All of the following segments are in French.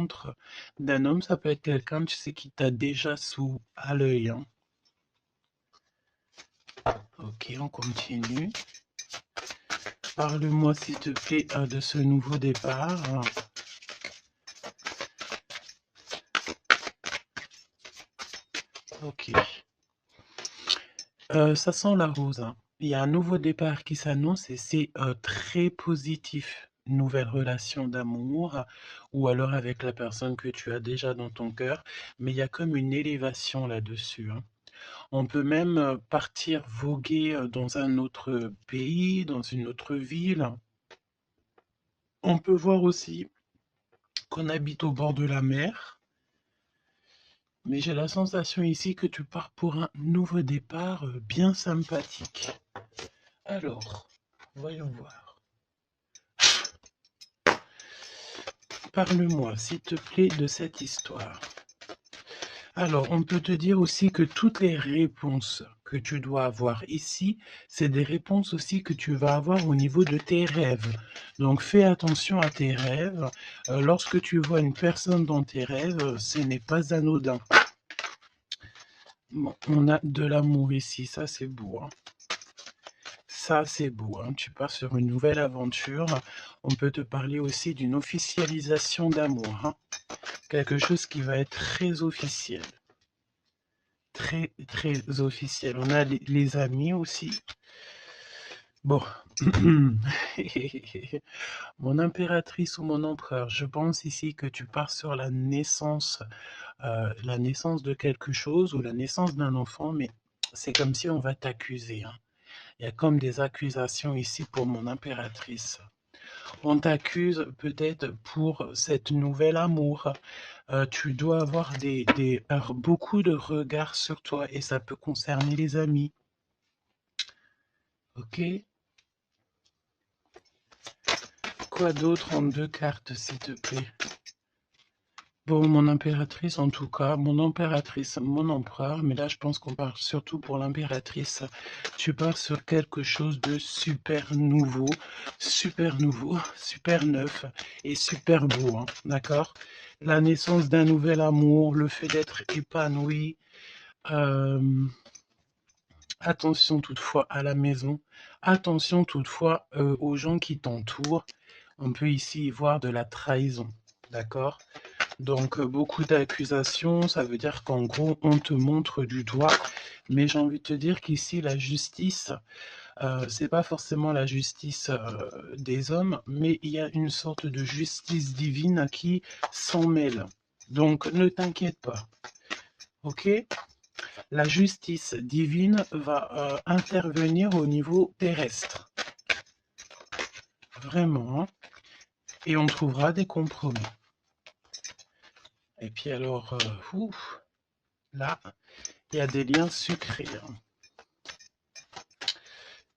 rencontre d'un homme, ça peut être quelqu'un, tu sais, qui t'a déjà à l'œil, hein. Ok, on continue. Parle-moi, s'il te plaît, de ce nouveau départ. Ok. Ça sent la rose, hein. Il y a un nouveau départ qui s'annonce et c'est très positif. Nouvelle relation d'amour ou alors avec la personne que tu as déjà dans ton cœur, mais il y a comme une élévation là-dessus, hein. On peut même partir voguer dans un autre pays, dans une autre ville. On peut voir aussi qu'on habite au bord de la mer, mais j'ai la sensation ici que tu pars pour un nouveau départ bien sympathique. Alors, voyons voir. Parle-moi, s'il te plaît, de cette histoire. Alors, on peut te dire aussi que toutes les réponses que tu dois avoir ici, c'est des réponses aussi que tu vas avoir au niveau de tes rêves. Donc, fais attention à tes rêves. Lorsque tu vois une personne dans tes rêves, ce n'est pas anodin. Bon, on a de l'amour ici, ça c'est beau, hein. Ça, c'est beau, hein. Tu pars sur une nouvelle aventure. On peut te parler aussi d'une officialisation d'amour, hein. Quelque chose qui va être très officiel. Très, très officiel. On a les amis aussi. Bon. Mon impératrice ou mon empereur, je pense ici que tu pars sur la naissance de quelque chose ou la naissance d'un enfant, mais c'est comme si on va t'accuser, hein. Il y a comme des accusations ici pour mon impératrice. On t'accuse peut-être pour cette nouvelle amour. Tu dois avoir beaucoup de regards sur toi et ça peut concerner les amis. Ok? Quoi d'autre en 2 cartes, s'il te plaît? Bon, mon impératrice, en tout cas, mon impératrice, mon empereur, mais là, je pense qu'on parle surtout pour l'impératrice. Tu pars sur quelque chose de super nouveau, super neuf et super beau, hein, d'accord? La naissance d'un nouvel amour, le fait d'être épanoui. Attention toutefois à la maison, attention toutefois aux gens qui t'entourent. On peut ici y voir de la trahison, d'accord? Donc, beaucoup d'accusations, ça veut dire qu'en gros, on te montre du doigt. Mais j'ai envie de te dire qu'ici, la justice, c'est pas forcément la justice des hommes, mais il y a une sorte de justice divine qui s'en mêle. Donc, ne t'inquiète pas, ok? La justice divine va intervenir au niveau terrestre. Vraiment, hein. Et on trouvera des compromis. Et puis alors, là, il y a des liens sucrés, hein.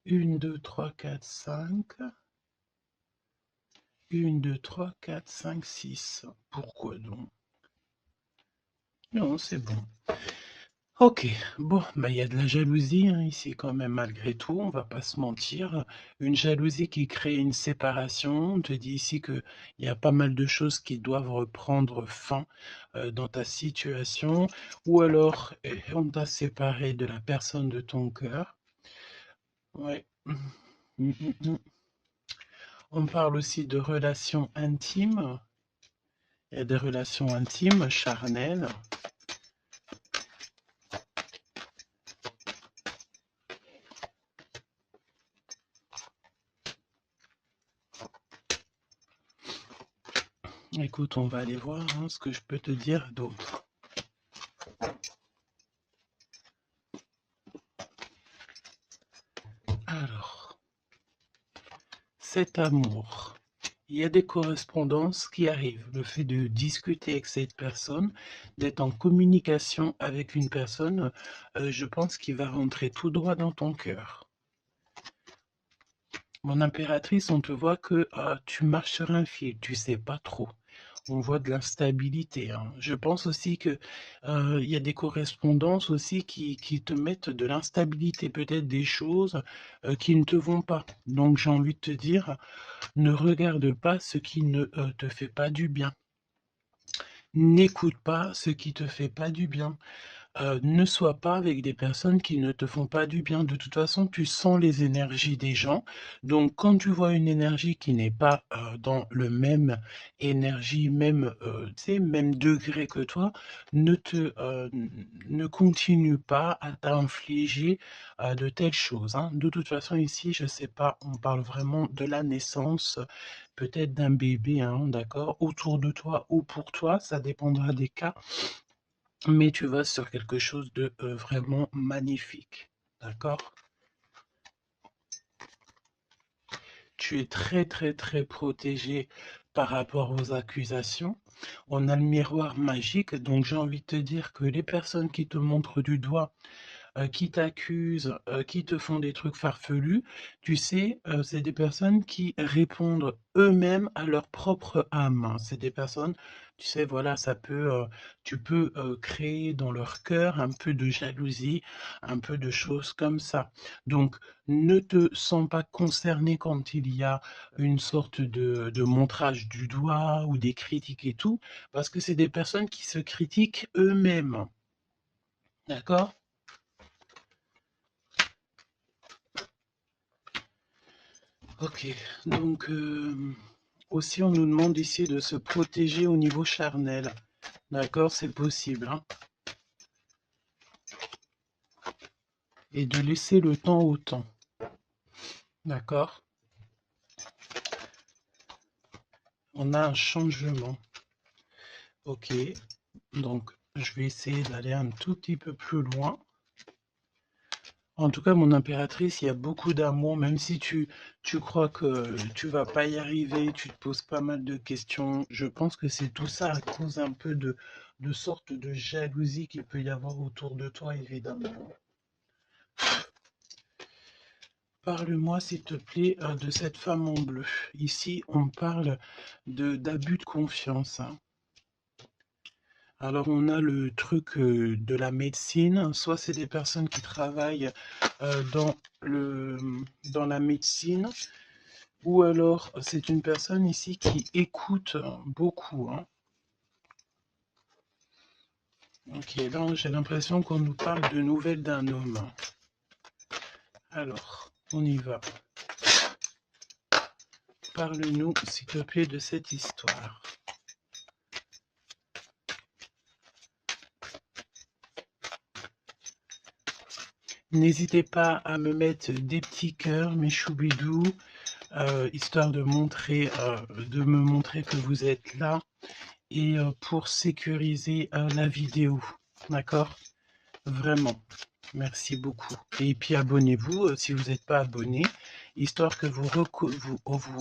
1, 2, 3, 4, 5. 1, 2, 3, 4, 5, 6. Pourquoi donc? Non, c'est bon. Ok, bon, bah il y a de la jalousie hein, ici quand même malgré tout, on va pas se mentir. Une jalousie qui crée une séparation. On te dit ici que il y a pas mal de choses qui doivent reprendre fin dans ta situation, ou alors on t'a séparé de la personne de ton cœur. Ouais. On parle aussi de relations intimes. Il y a des relations intimes, charnelles. Écoute, on va aller voir hein, ce que je peux te dire d'autre. Alors, cet amour, il y a des correspondances qui arrivent. Le fait de discuter avec cette personne, d'être en communication avec une personne, je pense qu'il va rentrer tout droit dans ton cœur. Mon impératrice, on te voit que tu marches sur un fil, tu sais pas trop. On voit de l'instabilité, hein. Je pense aussi que il y a des correspondances aussi qui te mettent de l'instabilité, peut-être des choses qui ne te vont pas. Donc j'ai envie de te dire, ne regarde pas ce qui ne te fait pas du bien. N'écoute pas ce qui te fait pas du bien. Ne sois pas avec des personnes qui ne te font pas du bien. De toute façon, tu sens les énergies des gens. Donc, quand tu vois une énergie qui n'est pas dans le même énergie, même, tu sais, même degré que toi, ne continue pas à t'infliger de telles choses, hein. De toute façon, ici, je sais pas, on parle vraiment de la naissance, peut-être d'un bébé, hein, d'accord, autour de toi ou pour toi, ça dépendra des cas. Mais tu vas sur quelque chose de, vraiment magnifique, d'accord? Tu es très, très, très protégé par rapport aux accusations. On a le miroir magique, donc j'ai envie de te dire que les personnes qui te montrent du doigt, qui t'accusent, qui te font des trucs farfelus, tu sais, c'est des personnes qui répondent eux-mêmes à leur propre âme, hein. C'est des personnes, tu sais, voilà, tu peux, créer dans leur cœur un peu de jalousie, un peu de choses comme ça. Donc ne te sens pas concerné quand il y a une sorte de montrage du doigt ou des critiques et tout, parce que c'est des personnes qui se critiquent eux-mêmes, d'accord? OK, donc aussi on nous demande ici de se protéger au niveau charnel. D'accord, c'est possible, hein. Et de laisser le temps au temps. D'accord? On a un changement. OK, donc je vais essayer d'aller un tout petit peu plus loin. En tout cas, mon impératrice, il y a beaucoup d'amour, même si tu crois que tu vas pas y arriver, tu te poses pas mal de questions. Je pense que c'est tout ça à cause un peu de sorte de jalousie qu'il peut y avoir autour de toi, évidemment. Parle-moi, s'il te plaît, de cette femme en bleu. Ici, on parle d'abus de confiance, hein. Alors, on a le truc de la médecine. Soit c'est des personnes qui travaillent dans dans la médecine, ou alors c'est une personne ici qui écoute beaucoup, hein. Ok, là j'ai l'impression qu'on nous parle de nouvelles d'un homme. Alors, on y va. Parle-nous, s'il te plaît, de cette histoire. N'hésitez pas à me mettre des petits cœurs, mes choubidous, histoire de me montrer que vous êtes là et pour sécuriser la vidéo. D'accord? Vraiment. Merci beaucoup. Et puis abonnez-vous si vous n'êtes pas abonné, histoire que vous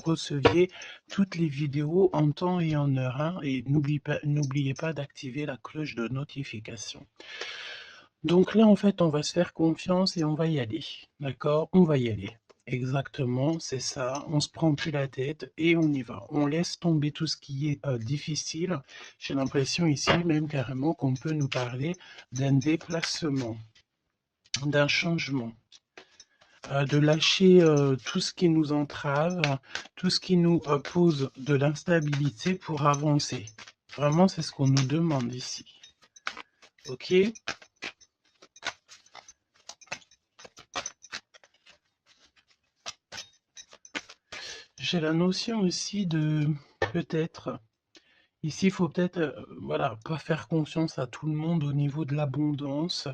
receviez toutes les vidéos en temps et en heure, hein. Et n'oubliez pas d'activer la cloche de notification. Donc là, en fait, on va se faire confiance et on va y aller. D'accord? On va y aller. Exactement, c'est ça. On se prend plus la tête et on y va. On laisse tomber tout ce qui est difficile. J'ai l'impression ici même carrément qu'on peut nous parler d'un déplacement, d'un changement, de lâcher tout ce qui nous entrave, tout ce qui nous pose de l'instabilité pour avancer. Vraiment, c'est ce qu'on nous demande ici. Ok? J'ai la notion aussi de peut-être, ici il faut peut-être, voilà, pas faire confiance à tout le monde au niveau de l'abondance.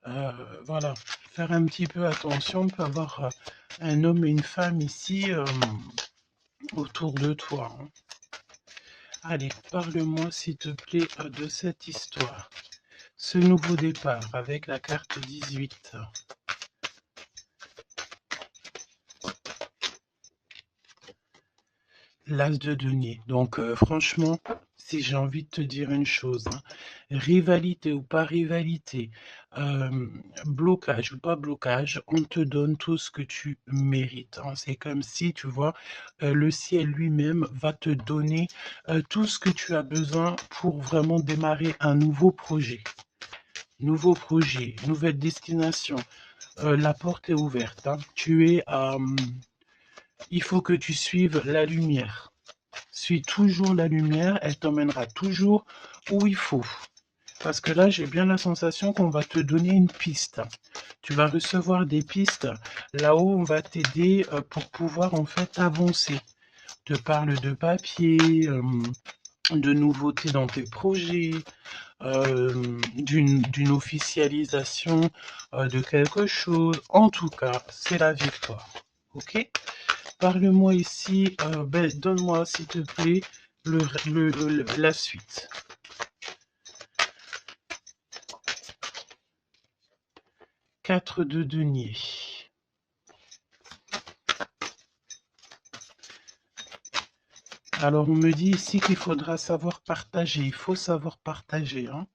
Voilà, faire un petit peu attention, on peut avoir un homme et une femme ici autour de toi, hein. Allez, parle-moi s'il te plaît de cette histoire. Ce nouveau départ avec la carte 18. L'as de denier. Donc franchement, si j'ai envie de te dire une chose, hein, rivalité ou pas rivalité, blocage ou pas blocage, on te donne tout ce que tu mérites, hein. C'est comme si, tu vois, le ciel lui-même va te donner tout ce que tu as besoin pour vraiment démarrer un nouveau projet. Nouveau projet, nouvelle destination. La porte est ouverte, hein. Il faut que tu suives la lumière. Suis toujours la lumière, elle t'emmènera toujours où il faut. Parce que là, j'ai bien la sensation qu'on va te donner une piste. Tu vas recevoir des pistes là-haut, on va t'aider pour pouvoir en fait avancer. Te parle de papier, de nouveautés dans tes projets, d'une officialisation de quelque chose. En tout cas, c'est la victoire. Ok? Parle-moi ici, donne-moi s'il te plaît la suite. 4 de denier. Alors on me dit ici qu'il faudra savoir partager. Il faut savoir partager. Hein.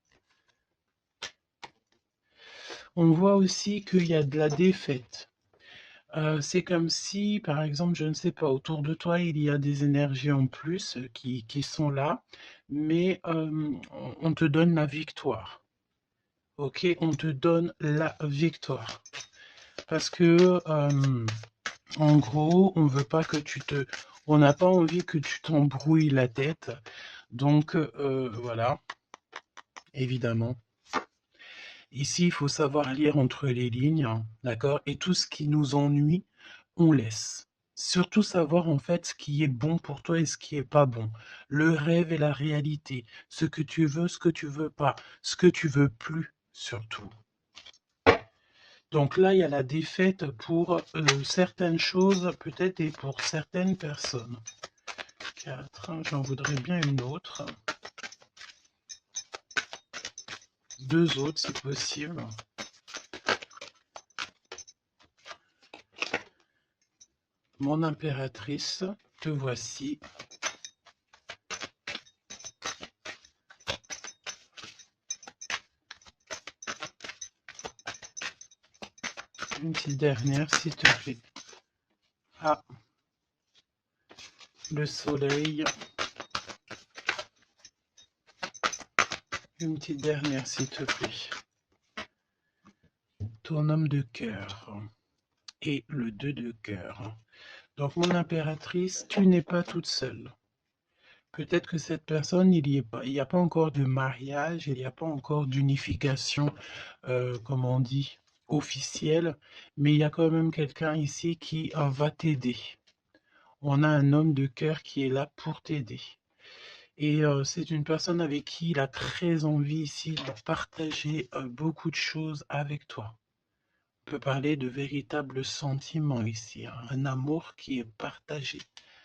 On voit aussi qu'il y a de la défaite. C'est comme si, par exemple, je ne sais pas, autour de toi, il y a des énergies en plus qui sont là, mais on te donne la victoire. Ok, on te donne la victoire. Parce que, en gros, on veut pas que on n'a pas envie que tu t'embrouilles la tête. Donc, voilà, évidemment. Ici, il faut savoir lire entre les lignes, d'accord? Et tout ce qui nous ennuie, on laisse. Surtout savoir en fait ce qui est bon pour toi et ce qui est pas bon. Le rêve et la réalité. Ce que tu veux, ce que tu veux pas. Ce que tu veux plus, surtout. Donc là, il y a la défaite pour certaines choses, peut-être, et pour certaines personnes. 4, j'en voudrais bien une autre. 2 autres, si possible. Mon impératrice, te voici. Une petite dernière, s'il te plaît. Ah, le soleil. Une petite dernière, s'il te plaît. Ton homme de cœur. Et le 2 de cœur. Donc, mon impératrice, tu n'es pas toute seule. Peut-être que cette personne, il n'y a pas encore de mariage, il n'y a pas encore d'unification, comme on dit, officielle, mais il y a quand même quelqu'un ici qui va t'aider. On a un homme de cœur qui est là pour t'aider. Et c'est une personne avec qui il a très envie ici de partager beaucoup de choses avec toi. On peut parler de véritables sentiments ici, hein, un amour qui est partagé,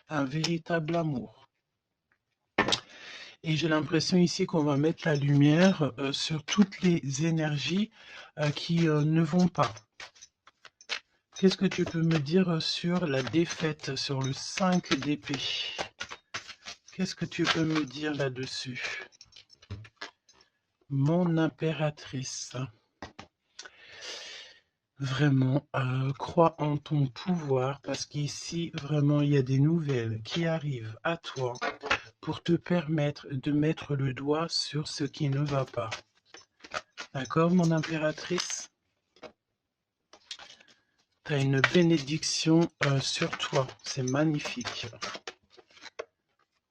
un véritable amour. Et j'ai l'impression ici qu'on va mettre la lumière sur toutes les énergies qui ne vont pas. Qu'est-ce que tu peux me dire sur la défaite, sur le 5 d'épée? Qu'est-ce que tu peux me dire là-dessus? Mon impératrice. Vraiment, crois en ton pouvoir parce qu'ici, vraiment, il y a des nouvelles qui arrivent à toi pour te permettre de mettre le doigt sur ce qui ne va pas. D'accord, mon impératrice? Tu as une bénédiction sur toi, c'est magnifique.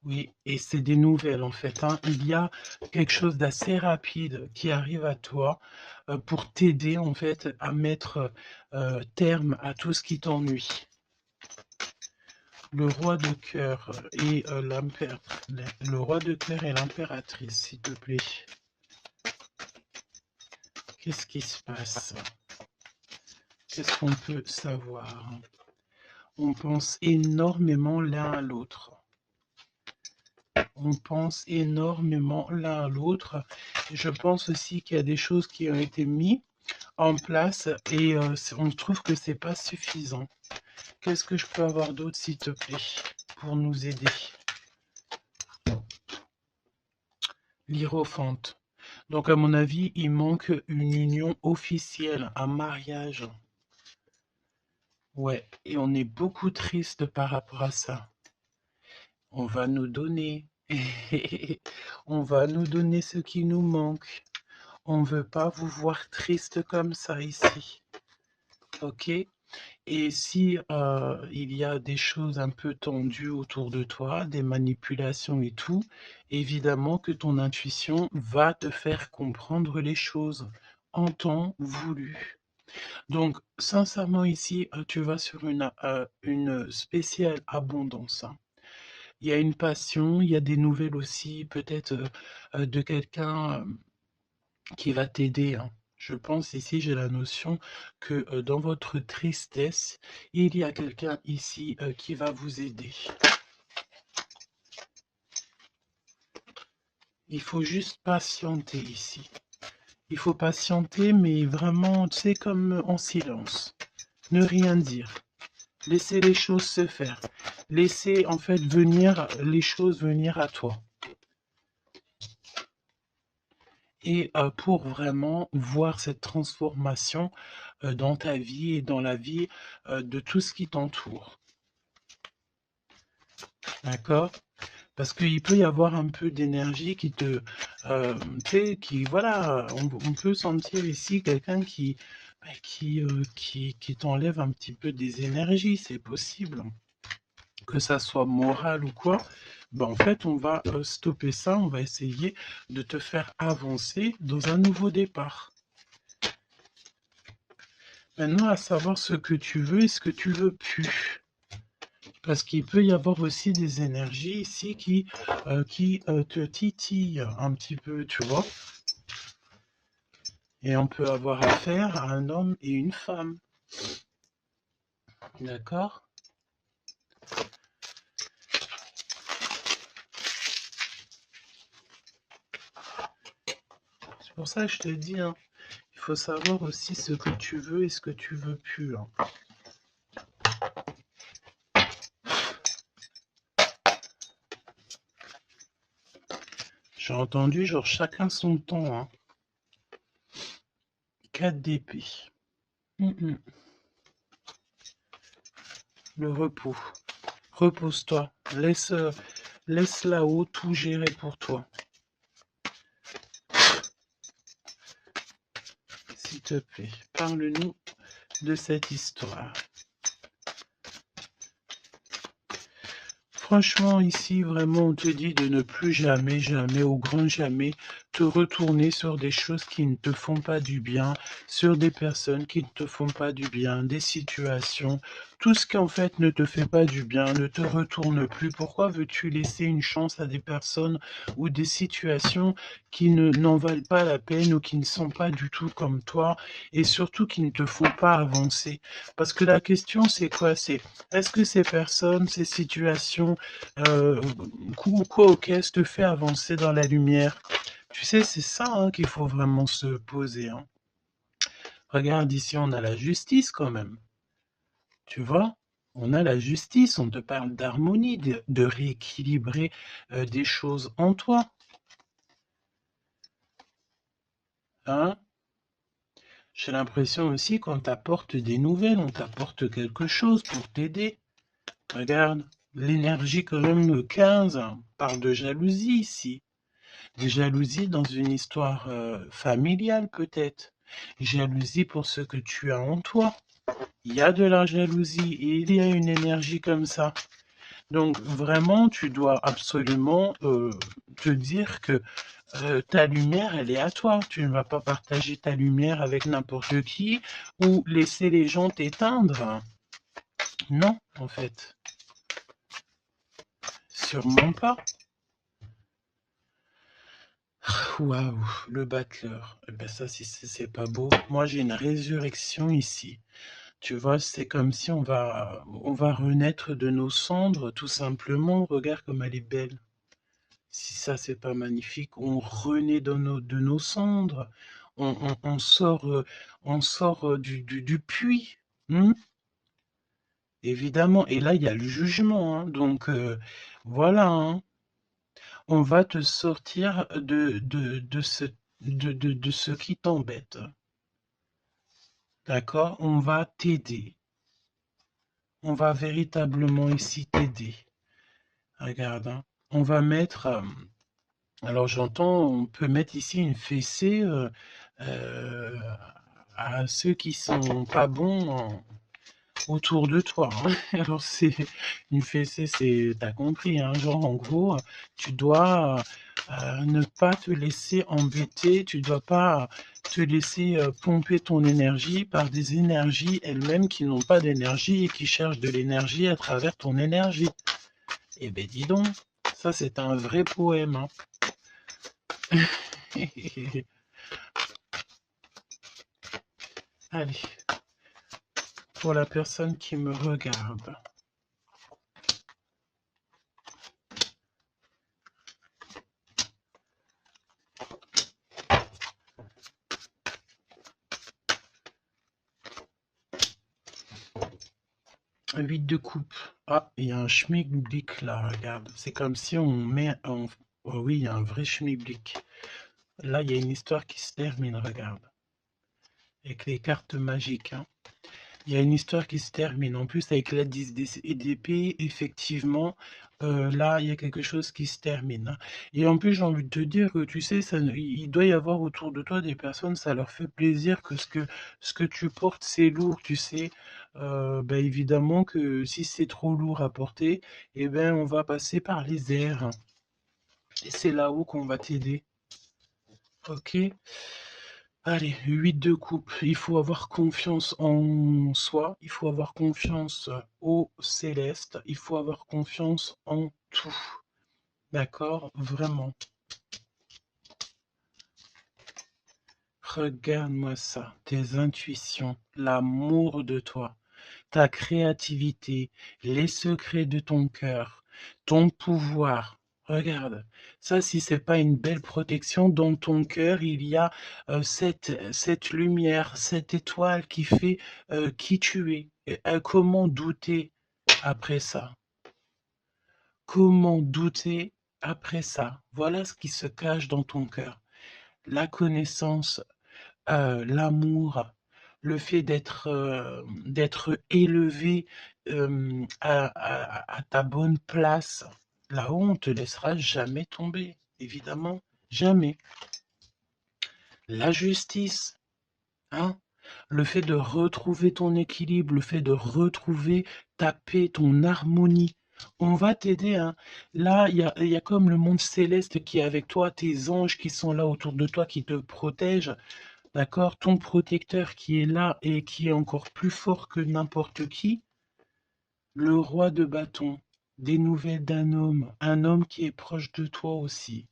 Oui, et c'est des nouvelles en fait. Hein. Il y a quelque chose d'assez rapide qui arrive à toi pour t'aider en fait à mettre terme à tout ce qui t'ennuie. Le roi de cœur et le roi de cœur et l'impératrice, s'il te plaît. Qu'est-ce qui se passe? Qu'est-ce qu'on peut savoir? On pense énormément l'un à l'autre. On pense énormément l'un à l'autre. Je pense aussi qu'il y a des choses qui ont été mises en place et on trouve que c'est pas suffisant. Qu'est-ce que je peux avoir d'autre, s'il te plaît, pour nous aider? L'Hiérophante. Donc, à mon avis, il manque une union officielle, un mariage. Ouais, et on est beaucoup triste par rapport à ça. On va nous donner. On va nous donner ce qui nous manque. On ne veut pas vous voir triste comme ça ici. Ok? Et si il y a des choses un peu tendues autour de toi, des manipulations et tout, évidemment que ton intuition va te faire comprendre les choses en temps voulu. Donc, sincèrement, ici, tu vas sur une spéciale abondance, hein. Il y a une passion, il y a des nouvelles aussi, peut-être de quelqu'un qui va t'aider, hein. Je pense ici, j'ai la notion que dans votre tristesse, il y a quelqu'un ici qui va vous aider. Il faut juste patienter ici. Il faut patienter, mais vraiment, tu sais, comme en silence. Ne rien dire. Laisser les choses se faire. Laisser, en fait, venir, les choses venir à toi. Et pour vraiment voir cette transformation dans ta vie et dans la vie de tout ce qui t'entoure. D'accord? Parce qu'il peut y avoir un peu d'énergie qui te... tu sais, qui, voilà, on peut sentir ici quelqu'un qui t'enlève un petit peu des énergies, c'est possible. Que ça soit moral ou quoi, ben en fait, on va stopper ça, on va essayer de te faire avancer dans un nouveau départ. Maintenant, à savoir ce que tu veux et ce que tu veux plus. Parce qu'il peut y avoir aussi des énergies ici qui te titillent un petit peu, tu vois. Et on peut avoir affaire à un homme et une femme. D'accord? C'est pour ça que je te dis, hein, il faut savoir aussi ce que tu veux et ce que tu veux plus, hein. J'ai entendu, genre, chacun son temps, hein. 4 d'épée. Le repos. Repose-toi. Laisse là-haut tout gérer pour toi. S'il te plaît, parle-nous de cette histoire. Franchement, ici, vraiment, on te dit de ne plus jamais, jamais, au grand jamais, te retourner sur des choses qui ne te font pas du bien, sur des personnes qui ne te font pas du bien, des situations. Tout ce qui, en fait, ne te fait pas du bien, ne te retourne plus. Pourquoi veux-tu laisser une chance à des personnes ou des situations qui n'en valent pas la peine ou qui ne sont pas du tout comme toi et surtout qui ne te font pas avancer? Parce que la question, c'est quoi? C'est est-ce que ces personnes, ces situations, quoi ou qu'est-ce te fait avancer dans la lumière? Tu sais, c'est ça hein, qu'il faut vraiment se poser, hein. Regarde ici, on a la justice quand même. Tu vois? On a la justice, on te parle d'harmonie, de rééquilibrer des choses en toi. Hein? J'ai l'impression aussi qu'on t'apporte des nouvelles, on t'apporte quelque chose pour t'aider. Regarde, l'énergie quand même, le 15, parle de jalousie ici. De jalousie dans une histoire familiale peut-être. Jalousie pour ce que tu as en toi. Il y a de la jalousie et il y a une énergie comme ça. Donc vraiment, tu dois absolument te dire que ta lumière, elle est à toi. Tu ne vas pas partager ta lumière avec n'importe qui ou laisser les gens t'éteindre. Non, en fait. Sûrement pas. Waouh, le battleur. Eh ben ça, si c'est pas beau. Moi, j'ai une résurrection ici. Tu vois, c'est comme si on va renaître de nos cendres, tout simplement. Regarde comme elle est belle. Si ça, c'est pas magnifique, on renaît de nos cendres. On sort, du puits. Hmm. Évidemment. Et là, il y a le jugement, hein. Donc, voilà, hein. On va te sortir de ce qui t'embête. D'accord? On va t'aider. On va véritablement ici t'aider. Regarde, hein. On va mettre... alors j'entends, on peut mettre ici une fessée euh, à ceux qui sont pas bons autour de toi, hein. Alors c'est une fessée, t'as compris, hein, genre en gros, tu dois ne pas te laisser embêter, tu dois pas te laisser pomper ton énergie par des énergies elles-mêmes qui n'ont pas d'énergie et qui cherchent de l'énergie à travers ton énergie. Eh ben dis donc, ça c'est un vrai poème, hein. Allez, pour la personne qui me regarde. Un 8 de coupe. Ah, il y a un schmilblick là, regarde. C'est comme si on met... Oh oui, il y a un vrai schmilblick. Là, il y a une histoire qui se termine, regarde. Avec les cartes magiques, hein. Il y a une histoire qui se termine. En plus, avec la 10 d'épée, effectivement, là, il y a quelque chose qui se termine, hein. Et en plus, j'ai envie de te dire que, tu sais, il doit y avoir autour de toi des personnes, ça leur fait plaisir que ce que tu portes, c'est lourd, tu sais. Bah, évidemment que si c'est trop lourd à porter, eh ben, on va passer par les airs. Et c'est là-haut qu'on va t'aider. Ok? Allez, 8 de coupe. Il faut avoir confiance en soi, il faut avoir confiance au céleste, il faut avoir confiance en tout. D'accord? Vraiment. Regarde-moi ça, tes intuitions, l'amour de toi, ta créativité, les secrets de ton cœur, ton pouvoir. Regarde, ça, si c'est pas une belle protection, dans ton cœur, il y a cette lumière, cette étoile qui fait qui tu es. Et, comment douter après ça? Comment douter après ça? Voilà ce qui se cache dans ton cœur. La connaissance, l'amour, le fait d'être élevé à ta bonne place, là-haut, on te laissera jamais tomber, évidemment, jamais. La justice, hein, le fait de retrouver ton équilibre, le fait de retrouver ta paix, ton harmonie. On va t'aider, hein. Là, il y a comme le monde céleste qui est avec toi, tes anges qui sont là autour de toi, qui te protègent. D'accord? Ton protecteur qui est là et qui est encore plus fort que n'importe qui, le roi de bâton, des nouvelles d'un homme, un homme qui est proche de toi aussi.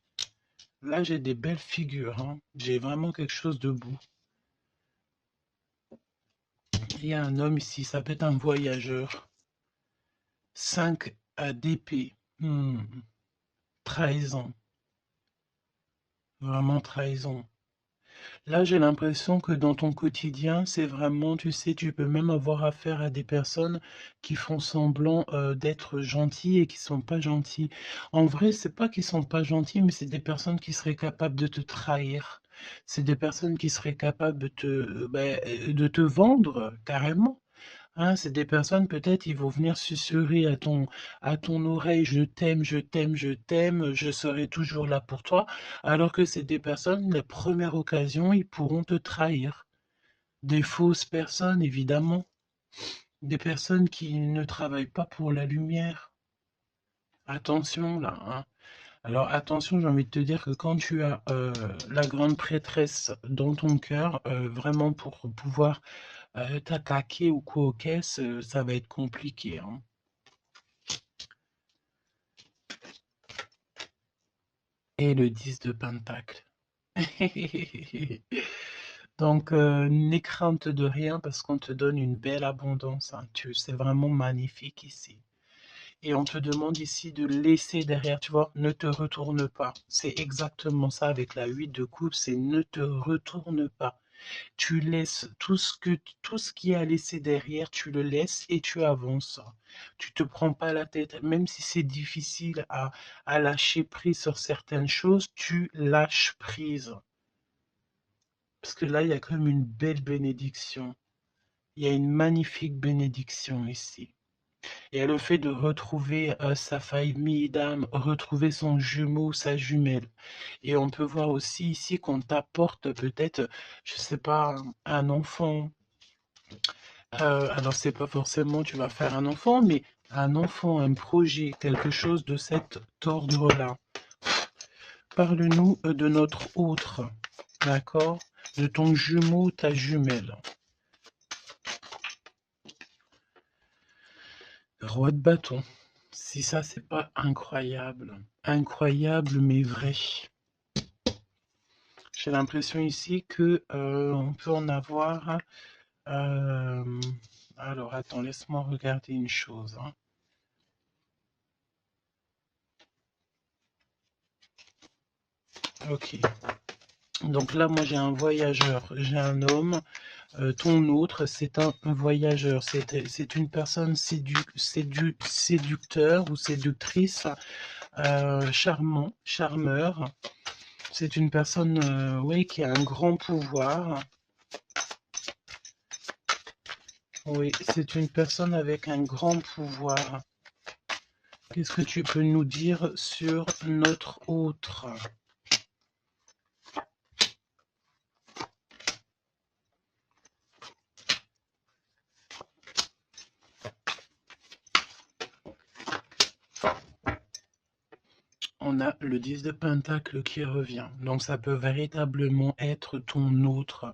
Là, j'ai des belles figures, hein. J'ai vraiment quelque chose de beau. Il y a un homme ici, ça peut être un voyageur. 5 d'épée. Trahison. Vraiment trahison. Là, j'ai l'impression que dans ton quotidien, c'est vraiment, tu sais, tu peux même avoir affaire à des personnes qui font semblant d'être gentilles et qui sont pas gentilles. En vrai, c'est pas qu'ils sont pas gentils, mais c'est des personnes qui seraient capables de te trahir. C'est des personnes qui seraient capables de te vendre carrément. Hein, c'est des personnes, peut-être, ils vont venir susurrer à ton oreille, je t'aime, je t'aime, je t'aime, je serai toujours là pour toi, alors que c'est des personnes, la première occasion, ils pourront te trahir. Des fausses personnes, évidemment, des personnes qui ne travaillent pas pour la lumière. Attention là, hein. Alors attention, j'ai envie de te dire que quand tu as la grande prêtresse dans ton cœur, vraiment pour pouvoir t'attaquer ou quoi aux caisses, ça va être compliqué, hein. Et le 10 de Pentacle. Donc, n'aie crainte de rien parce qu'on te donne une belle abondance, hein. C'est vraiment magnifique ici. Et on te demande ici de laisser derrière, tu vois, ne te retourne pas. C'est exactement ça avec la 8 de coupe, c'est ne te retourne pas. Tu laisses tout ce qui est à laisser derrière, tu le laisses et tu avances. Tu te prends pas la tête, même si c'est difficile à lâcher prise sur certaines choses, tu lâches prise. Parce que là, il y a quand même une belle bénédiction. Il y a une magnifique bénédiction ici. Et le fait de retrouver sa famille d'âme, retrouver son jumeau, sa jumelle. Et on peut voir aussi ici qu'on t'apporte peut-être, je sais pas, un enfant, Alors c'est pas forcément tu vas faire un enfant, mais un enfant, un projet, quelque chose de cet ordre-là. Parle-nous de notre autre, d'accord? De ton jumeau, ta jumelle. Roi de bâton. Si ça, c'est pas incroyable. Incroyable, mais vrai. J'ai l'impression ici que on peut en avoir. euh, alors, attends, laisse-moi regarder une chose, hein. Ok. Donc là, moi, j'ai un voyageur, j'ai un homme. Ton autre, c'est un voyageur. C'est une personne séducteur ou séductrice, charmant, charmeur. C'est une personne, oui, qui a un grand pouvoir. Oui, c'est une personne avec un grand pouvoir. Qu'est-ce que tu peux nous dire sur notre autre? On a le 10 de Pentacle qui revient. Donc ça peut véritablement être ton autre,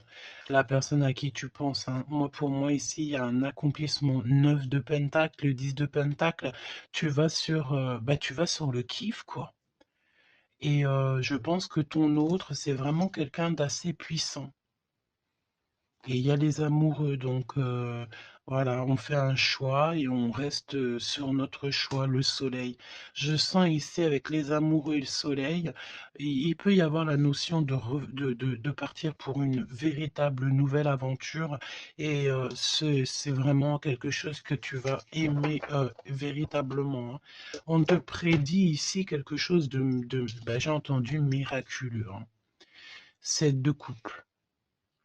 la personne à qui tu penses, hein. Moi, pour moi, ici, il y a un accomplissement. 9 de Pentacle, 10 de Pentacle. Tu vas sur le kiff, quoi. Et je pense que ton autre, c'est vraiment quelqu'un d'assez puissant. Et il y a les amoureux, donc voilà, on fait un choix et on reste sur notre choix, le soleil. Je sens ici avec les amoureux et le soleil, il peut y avoir la notion de partir pour une véritable nouvelle aventure et c'est vraiment quelque chose que tu vas aimer véritablement, hein. On te prédit ici quelque chose bah, j'ai entendu miraculeux, hein. 7 de couple.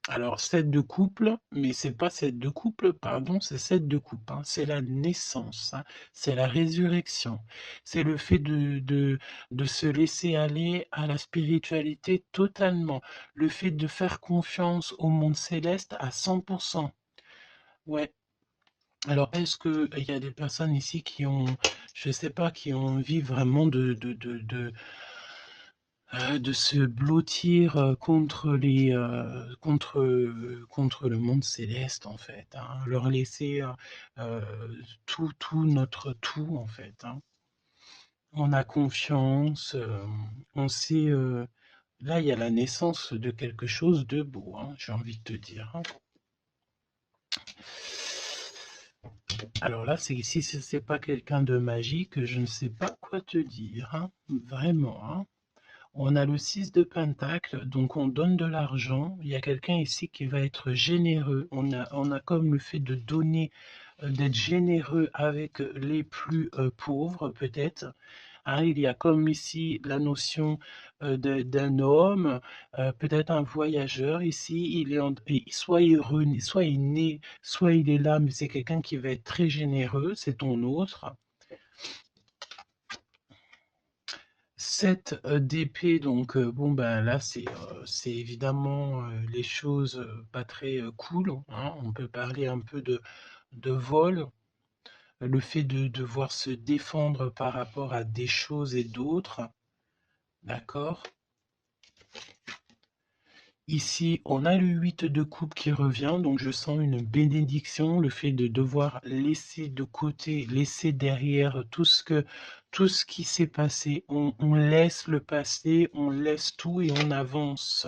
Alors, 7 de couple, mais c'est pas 7 de couple, pardon, c'est 7 de couple, hein. C'est la naissance, hein. C'est la résurrection. C'est le fait de se laisser aller à la spiritualité totalement. Le fait de faire confiance au monde céleste à 100%. Ouais. Alors, est-ce qu'il y a des personnes ici qui ont, je sais pas, qui ont envie vraiment de se blottir contre le monde céleste, en fait, hein. Leur laisser tout notre tout, en fait, hein. On a confiance, on sait. Là, il y a la naissance de quelque chose de beau, hein, j'ai envie de te dire, hein. Alors là, si c'est pas quelqu'un de magique, je ne sais pas quoi te dire, hein, vraiment, hein. On a le 6 de Pentacle, donc on donne de l'argent. Il y a quelqu'un ici qui va être généreux. On a comme le fait de donner, d'être généreux avec les plus pauvres, peut-être, hein. Il y a comme ici la notion d'un homme, peut-être un voyageur ici. Soit il renaît, soit il est né, soit il est là, mais c'est quelqu'un qui va être très généreux, c'est ton autre. 7 d'épée, donc bon, ben là, c'est évidemment les choses pas très cool, hein. On peut parler un peu de vol, le fait de devoir se défendre par rapport à des choses et d'autres, d'accord? Ici, on a le 8 de coupe qui revient, donc je sens une bénédiction, le fait de devoir laisser de côté, laisser derrière tout ce qui s'est passé. On laisse le passé, on laisse tout et on avance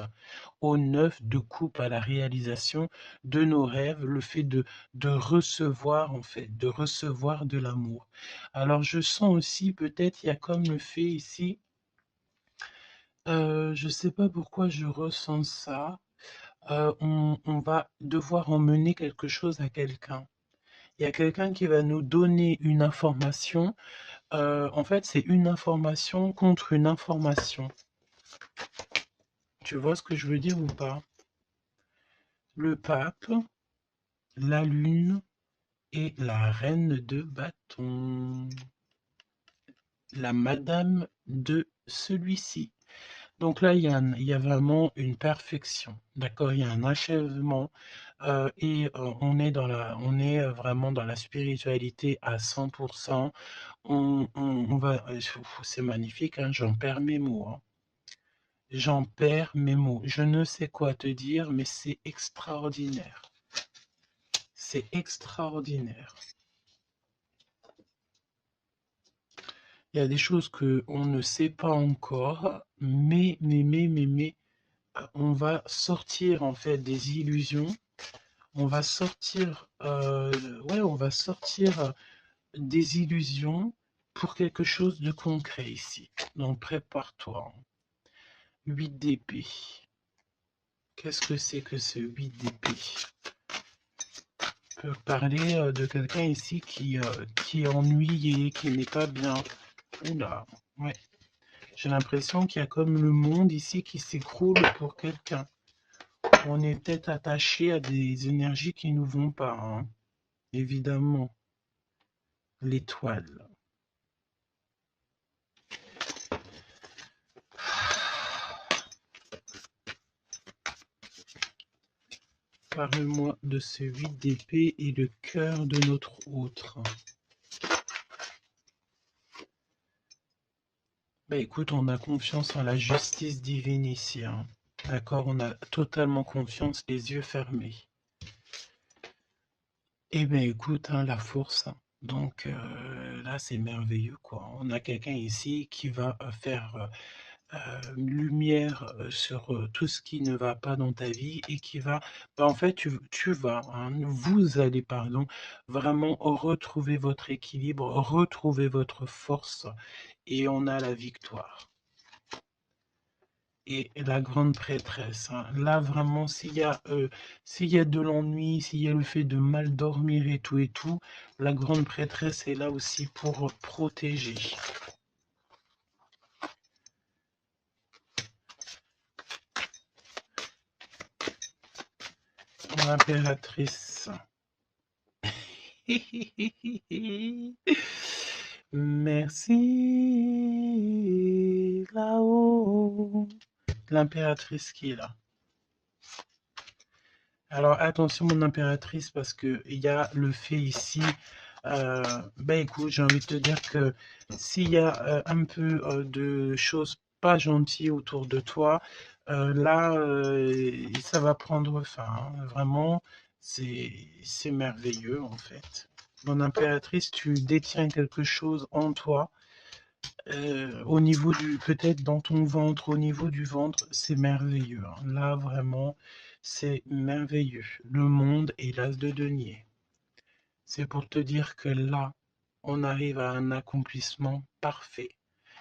au 9 de coupe à la réalisation de nos rêves, le fait de recevoir, en fait, de recevoir de l'amour. Alors je sens aussi, peut-être, il y a comme le fait ici, je sais pas pourquoi je ressens ça. On va devoir emmener quelque chose à quelqu'un. Il y a quelqu'un qui va nous donner une information. En fait, c'est une information contre une information. Tu vois ce que je veux dire ou pas? Le pape, la lune et la reine de bâton. La madame de celui-ci. Donc là, il y a vraiment une perfection, d'accord? Il y a un achèvement on est vraiment dans la spiritualité à 100%. On va, c'est magnifique, hein, j'en perds mes mots, hein. J'en perds mes mots. Je ne sais quoi te dire, mais c'est extraordinaire. C'est extraordinaire. Il y a des choses que on ne sait pas encore, mais, on va sortir en fait des illusions. On va sortir, ouais, on va sortir des illusions pour quelque chose de concret ici. Donc prépare-toi. 8 d'épée. Qu'est-ce que c'est que ce 8 d'épée? On peut parler de quelqu'un ici qui est ennuyé, qui n'est pas bien. Oula, ouais. J'ai l'impression qu'il y a comme le monde ici qui s'écroule pour quelqu'un. On est peut-être attaché à des énergies qui ne nous vont pas, hein. Évidemment. L'étoile. Parle-moi de ce 8 d'épée et le cœur de notre autre. Bah écoute, on a confiance en la justice divine ici, hein. D'accord, on a totalement confiance, les yeux fermés. Eh bien écoute, hein, la force. Donc là, c'est merveilleux, quoi. On a quelqu'un ici qui va faire lumière sur tout ce qui ne va pas dans ta vie et qui va, bah, en fait, tu vas, hein, vous allez, pardon, vraiment retrouver votre équilibre, retrouver votre force et on a la victoire. Et la grande prêtresse, hein, là vraiment, s'il y a de l'ennui, s'il y a le fait de mal dormir et tout, la grande prêtresse est là aussi pour protéger. L'impératrice. Merci là-haut. L'impératrice qui est là. Alors attention mon impératrice parce que il y a le fait ici. Ben écoute, j'ai envie de te dire que s'il y a un peu de choses pas gentilles autour de toi, là ça va prendre fin, hein. Vraiment, c'est merveilleux en fait. Mon impératrice, tu détiens quelque chose en toi. Au niveau du, peut-être dans ton ventre, au niveau du ventre, c'est merveilleux, hein. Là, vraiment, c'est merveilleux. Le monde est l'as de denier. C'est pour te dire que là, on arrive à un accomplissement parfait.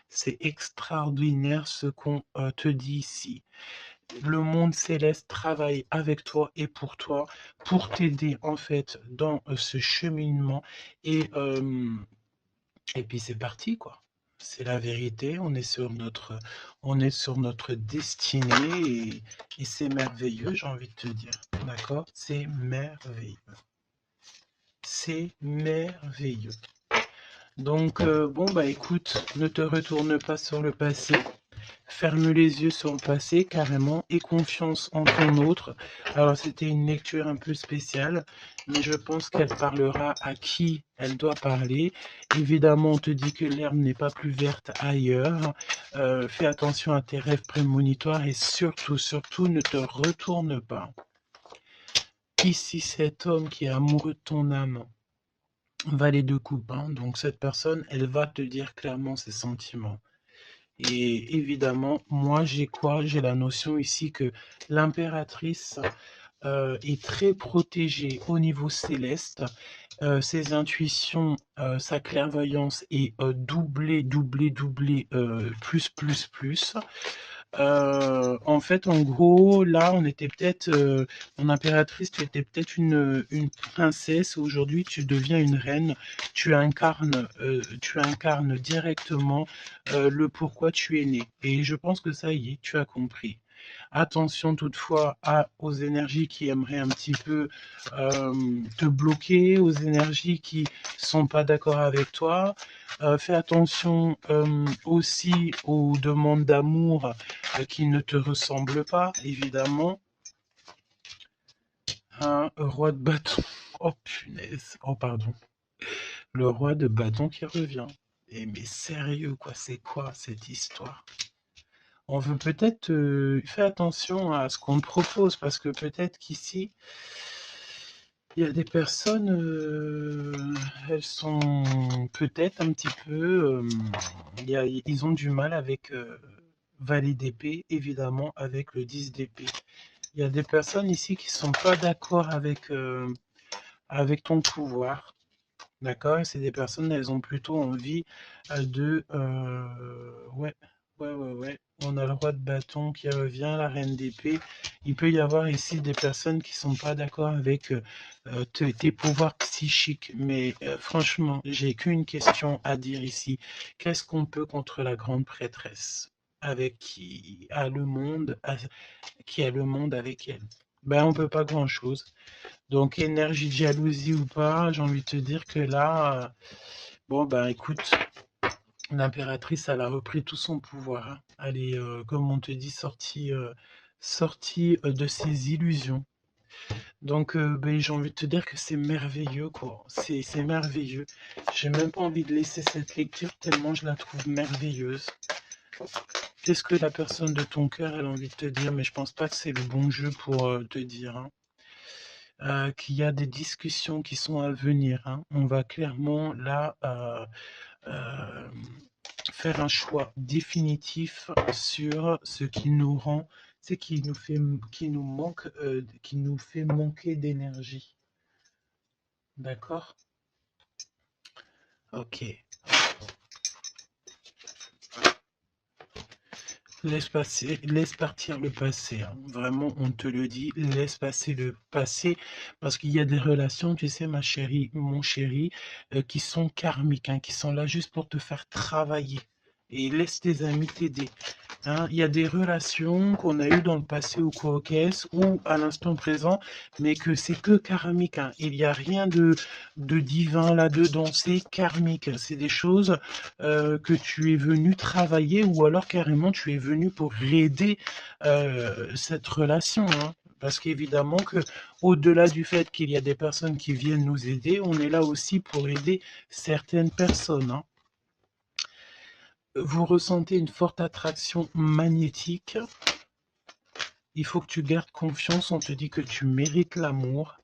C'est extraordinaire ce qu'on te dit ici. Le monde céleste travaille avec toi et pour t'aider en fait dans ce cheminement et puis c'est parti quoi. C'est la vérité, on est sur notre destinée et c'est merveilleux, j'ai envie de te dire. D'accord? C'est merveilleux. C'est merveilleux. Donc, bon, bah écoute, ne te retourne pas sur le passé. Ferme les yeux sur le passé carrément et confiance en ton autre. Alors c'était une lecture un peu spéciale, mais je pense qu'elle parlera à qui elle doit parler. Évidemment, on te dit que l'herbe n'est pas plus verte ailleurs. Fais attention à tes rêves prémonitoires et surtout, surtout, ne te retourne pas. Ici, cet homme qui est amoureux de ton âme, valet de coupe, hein, donc cette personne, elle va te dire clairement ses sentiments. Et évidemment, moi, j'ai quoi? J'ai la notion ici que l'impératrice est très protégée au niveau céleste. Ses intuitions, sa clairvoyance est doublée, plus. En fait, en gros, là, on était peut-être, mon impératrice, tu étais peut-être une princesse. Aujourd'hui, tu deviens une reine. Tu incarnes directement le pourquoi tu es né. Et je pense que ça y est, tu as compris. Attention toutefois aux énergies qui aimeraient un petit peu te bloquer, aux énergies qui sont pas d'accord avec toi. Fais attention aussi aux demandes d'amour qui ne te ressemblent pas, évidemment. Un roi de bâton. Oh punaise. Oh pardon. Le roi de bâton qui revient. Eh mais sérieux quoi, c'est quoi cette histoire? On veut peut-être faire attention à ce qu'on te propose parce que peut-être qu'ici il y a des personnes, elles sont peut-être un petit peu, ils ont du mal avec valet d'épée, évidemment avec le 10 d'épée. Il y a des personnes ici qui sont pas d'accord avec ton pouvoir. D'accord? Et c'est des personnes, elles ont plutôt envie de... ouais, ouais. On a le roi de bâton qui revient, la reine d'épée. Il peut y avoir ici des personnes qui sont pas d'accord avec tes pouvoirs psychiques. Mais franchement, j'ai qu'une question à dire ici. Qu'est-ce qu'on peut contre la grande prêtresse avec qui a le monde avec elle? Ben, on peut pas grand-chose. Donc, énergie de jalousie ou pas, j'ai envie de te dire que là, bon, ben écoute, l'impératrice, elle a repris tout son pouvoir, hein. Elle est, comme on te dit, sortie de ses illusions. Donc, ben, j'ai envie de te dire que c'est merveilleux, quoi. C'est merveilleux. J'ai même pas envie de laisser cette lecture tellement je la trouve merveilleuse. Qu'est-ce que la personne de ton cœur, elle a envie de te dire? Mais je pense pas que c'est le bon jeu pour te dire, hein. Qu'il y a des discussions qui sont à venir, hein. On va clairement là euh, faire un choix définitif sur ce qui nous rend, c'est qui nous fait manquer d'énergie. D'accord? Ok. Laisse partir le passé, hein. Vraiment, on te le dit, laisse passer le passé, parce qu'il y a des relations, tu sais, ma chérie, mon chéri, qui sont karmiques, hein, qui sont là juste pour te faire travailler. Et laisse tes amis t'aider. Hein, il y a des relations qu'on a eues dans le passé ou quoi qu'est-ce, ou à l'instant présent, mais que c'est que karmique, hein. Il n'y a rien de divin là-dedans, c'est karmique. C'est des choses que tu es venu travailler ou alors carrément tu es venu pour aider cette relation, hein. Parce qu'évidemment que au-delà du fait qu'il y a des personnes qui viennent nous aider, on est là aussi pour aider certaines personnes, hein. Vous ressentez une forte attraction magnétique. Il faut que tu gardes confiance. On te dit que tu mérites l'amour.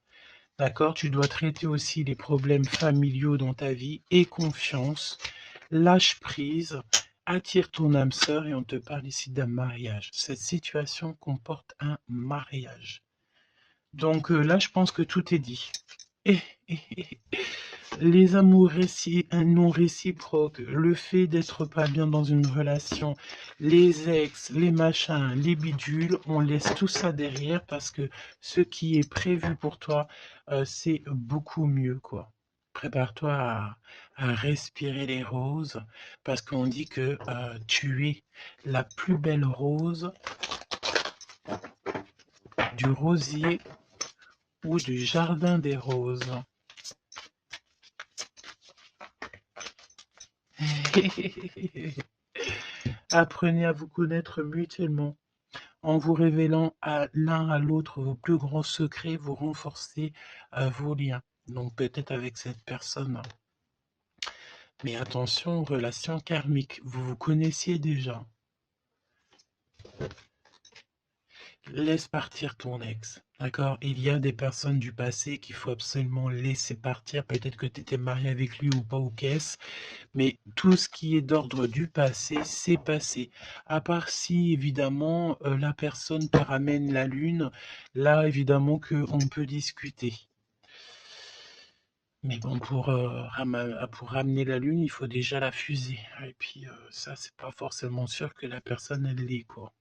D'accord? Tu dois traiter aussi les problèmes familiaux dans ta vie et confiance. Lâche prise. Attire ton âme sœur et on te parle ici d'un mariage. Cette situation comporte un mariage. Donc là, je pense que tout est dit. Et, les amours non réciproques, le fait d'être pas bien dans une relation, les ex, les machins, les bidules, on laisse tout ça derrière parce que ce qui est prévu pour toi, c'est beaucoup mieux, quoi. Prépare-toi à respirer les roses parce qu'on dit que tu es la plus belle rose du rosier ou du jardin des roses. Apprenez à vous connaître mutuellement. En vous révélant à l'un à l'autre vos plus grands secrets, vous renforcez vos liens. Donc peut-être avec cette personne. Mais attention, relation karmique. Vous vous connaissiez déjà. Laisse partir ton ex. D'accord? Il y a des personnes du passé qu'il faut absolument laisser partir. Peut-être que tu étais marié avec lui ou pas ou qu'est-ce. Mais tout ce qui est d'ordre du passé, c'est passé. À part si, évidemment, la personne te ramène la lune, là, évidemment, qu'on peut discuter. Mais bon, pour ramener la lune, il faut déjà la fuser. Et puis, ça, c'est pas forcément sûr que la personne, elle l'est, quoi.